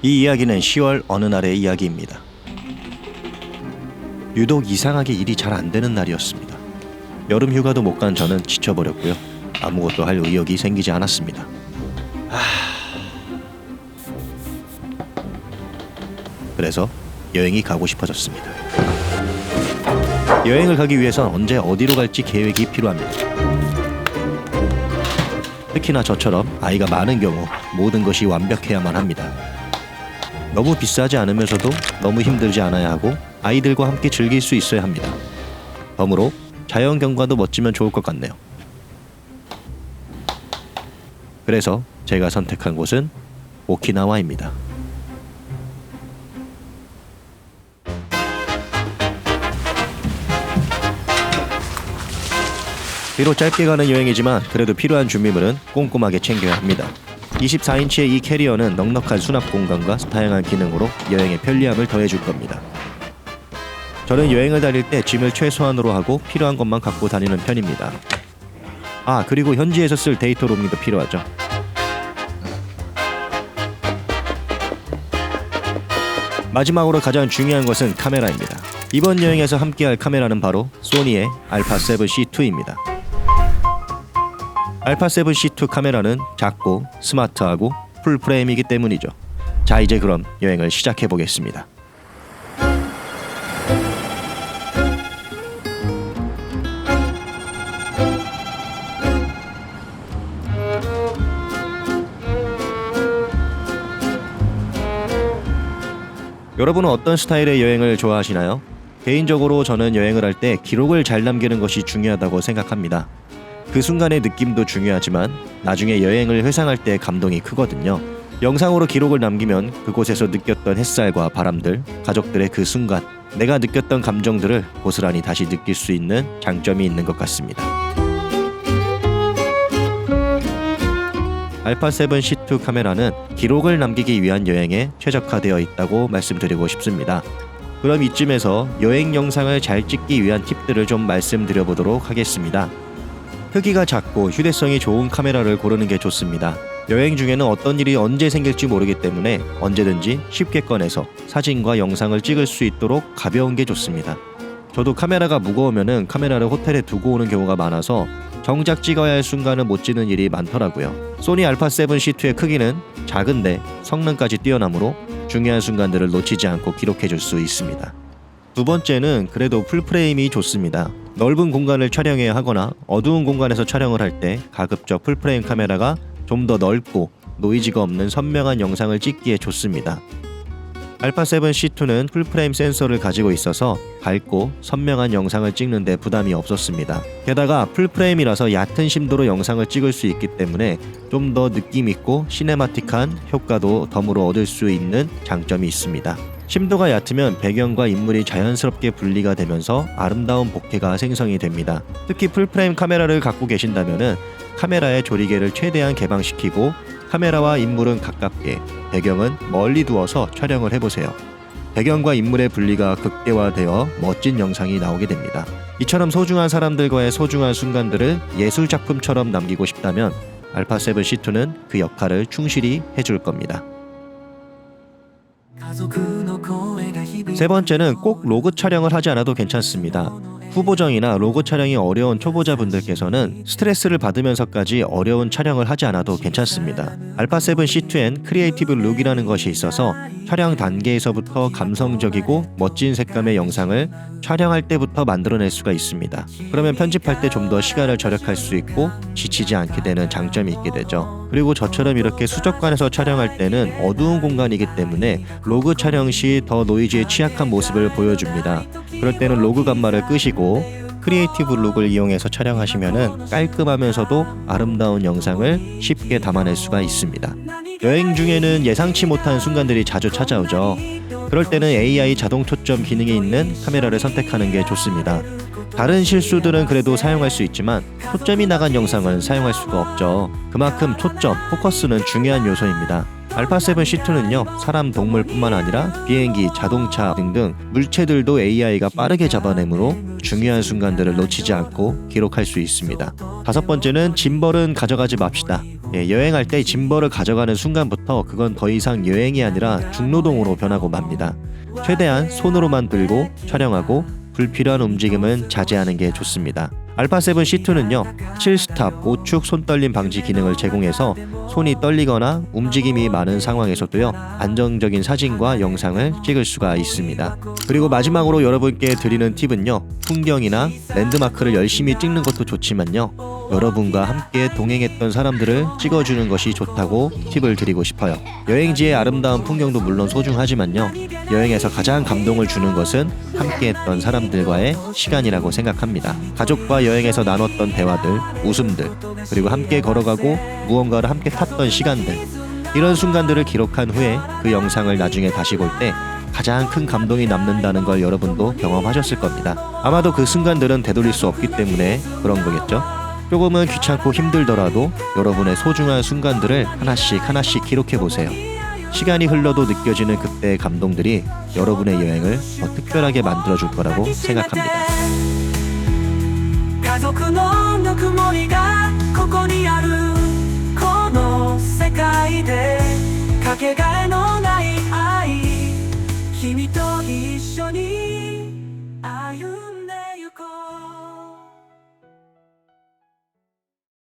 이 이야기는 10월 어느 날의 이야기입니다. 유독 이상하게 일이 잘 안 되는 날이었습니다. 여름 휴가도 못 간 저는 지쳐버렸고요. 아무것도 할 의욕이 생기지 않았습니다. 그래서 여행이 가고 싶어졌습니다. 여행을 가기 위해선 언제 어디로 갈지 계획이 필요합니다. 특히나 저처럼 아이가 많은 경우 모든 것이 완벽해야만 합니다. 너무 비싸지 않으면서도 너무 힘들지 않아야 하고 아이들과 함께 즐길 수 있어야 합니다. 덤으로 자연 경관도 멋지면 좋을 것 같네요. 그래서 제가 선택한 곳은 오키나와입니다. 비록 짧게 가는 여행이지만 그래도 필요한 준비물은 꼼꼼하게 챙겨야 합니다. 24인치의 이 캐리어는 넉넉한 수납 공간과 다양한 기능으로 여행의 편리함을 더해줄 겁니다. 저는 여행을 다닐 때 짐을 최소한으로 하고 필요한 것만 갖고 다니는 편입니다. 그리고 현지에서 쓸 데이터 로밍도 필요하죠. 마지막으로 가장 중요한 것은 카메라입니다. 이번 여행에서 함께할 카메라는 바로 소니의 알파7C2입니다. 알파7C2 카메라는 작고 스마트하고 풀프레임이기 때문이죠. 자, 이제 그럼 여행을 시작해 보겠습니다. 여러분은 어떤 스타일의 여행을 좋아하시나요? 개인적으로 저는 여행을 할 때 기록을 잘 남기는 것이 중요하다고 생각합니다. 그 순간의 느낌도 중요하지만 나중에 여행을 회상할 때 감동이 크거든요. 영상으로 기록을 남기면 그곳에서 느꼈던 햇살과 바람들, 가족들의 그 순간, 내가 느꼈던 감정들을 고스란히 다시 느낄 수 있는 장점이 있는 것 같습니다. 알파7C2 카메라는 기록을 남기기 위한 여행에 최적화되어 있다고 말씀드리고 싶습니다. 그럼 이쯤에서 여행 영상을 잘 찍기 위한 팁들을 좀 말씀드려보도록 하겠습니다. 크기가 작고 휴대성이 좋은 카메라를 고르는 게 좋습니다. 여행 중에는 어떤 일이 언제 생길지 모르기 때문에 언제든지 쉽게 꺼내서 사진과 영상을 찍을 수 있도록 가벼운 게 좋습니다. 저도 카메라가 무거우면은 카메라를 호텔에 두고 오는 경우가 많아서 정작 찍어야 할 순간을 못 찍는 일이 많더라고요. 소니 알파7C2의 크기는 작은데 성능까지 뛰어나므로 중요한 순간들을 놓치지 않고 기록해줄 수 있습니다. 두 번째는 그래도 풀프레임이 좋습니다. 넓은 공간을 촬영해야 하거나 어두운 공간에서 촬영을 할 때 가급적 풀프레임 카메라가 좀 더 넓고 노이즈가 없는 선명한 영상을 찍기에 좋습니다. 알파7C2는 풀프레임 센서를 가지고 있어서 밝고 선명한 영상을 찍는데 부담이 없었습니다. 게다가 풀프레임이라서 얕은 심도로 영상을 찍을 수 있기 때문에 좀 더 느낌있고 시네마틱한 효과도 덤으로 얻을 수 있는 장점이 있습니다. 심도가 얕으면 배경과 인물이 자연스럽게 분리가 되면서 아름다운 bokeh가 생성이 됩니다. 특히 풀프레임 카메라를 갖고 계신다면 카메라의 조리개를 최대한 개방시키고 카메라와 인물은 가깝게, 배경은 멀리 두어서 촬영을 해보세요. 배경과 인물의 분리가 극대화되어 멋진 영상이 나오게 됩니다. 이처럼 소중한 사람들과의 소중한 순간들을 예술작품처럼 남기고 싶다면 알파7C2는 그 역할을 충실히 해줄 겁니다. 세 번째는 꼭 로그 촬영을 하지 않아도 괜찮습니다. 후보정이나 로고 촬영이 어려운 초보자분들께서는 스트레스를 받으면서까지 어려운 촬영을 하지 않아도 괜찮습니다. 알파7C2엔 크리에이티브 룩이라는 것이 있어서 촬영 단계에서부터 감성적이고 멋진 색감의 영상을 촬영할 때부터 만들어낼 수가 있습니다. 그러면 편집할 때 좀 더 시간을 절약할 수 있고 지치지 않게 되는 장점이 있게 되죠. 그리고 저처럼 이렇게 수족관에서 촬영할 때는 어두운 공간이기 때문에 로그 촬영 시 더 노이즈에 취약한 모습을 보여줍니다. 그럴 때는 로그 감마를 끄시고 크리에이티브 룩을 이용해서 촬영하시면 깔끔하면서도 아름다운 영상을 쉽게 담아낼 수가 있습니다. 여행 중에는 예상치 못한 순간들이 자주 찾아오죠. 그럴 때는 AI 자동 초점 기능이 있는 카메라를 선택하는 게 좋습니다. 다른 실수들은 그래도 사용할 수 있지만 초점이 나간 영상은 사용할 수가 없죠. 그만큼 초점, 포커스는 중요한 요소입니다. 알파7C2는요, 사람, 동물뿐만 아니라 비행기, 자동차 등등 물체들도 AI가 빠르게 잡아내므로 중요한 순간들을 놓치지 않고 기록할 수 있습니다. 다섯 번째는 짐벌은 가져가지 맙시다. 여행할 때 짐벌을 가져가는 순간부터 그건 더 이상 여행이 아니라 중노동으로 변하고 맙니다. 최대한 손으로만 들고 촬영하고 불필요한 움직임은 자제하는 게 좋습니다. 알파7 C2는요 7스탑 우측 손떨림 방지 기능을 제공해서 손이 떨리거나 움직임이 많은 상황에서도요 안정적인 사진과 영상을 찍을 수가 있습니다. 그리고 마지막으로 여러분께 드리는 팁은요 풍경이나 랜드마크를 열심히 찍는 것도 좋지만요 여러분과 함께 동행했던 사람들을 찍어주는 것이 좋다고 팁을 드리고 싶어요. 여행지의 아름다운 풍경도 물론 소중하지만요 여행에서 가장 감동을 주는 것은 함께했던 사람들과의 시간이라고 생각합니다. 가족과 여행에서 나눴던 대화들, 웃음들, 그리고 함께 걸어가고 무언가를 함께 탔던 시간들, 이런 순간들을 기록한 후에 그 영상을 나중에 다시 볼 때 가장 큰 감동이 남는다는 걸 여러분도 경험하셨을 겁니다. 아마도 그 순간들은 되돌릴 수 없기 때문에 그런 거겠죠? 조금은 귀찮고 힘들더라도 여러분의 소중한 순간들을 하나씩 기록해보세요. 시간이 흘러도 느껴지는 그때의 감동들이 여러분의 여행을 더 특별하게 만들어줄 거라고 생각합니다. 家族のぬくもりがここにあるこの世界でかけがえのない愛君と一緒に歩む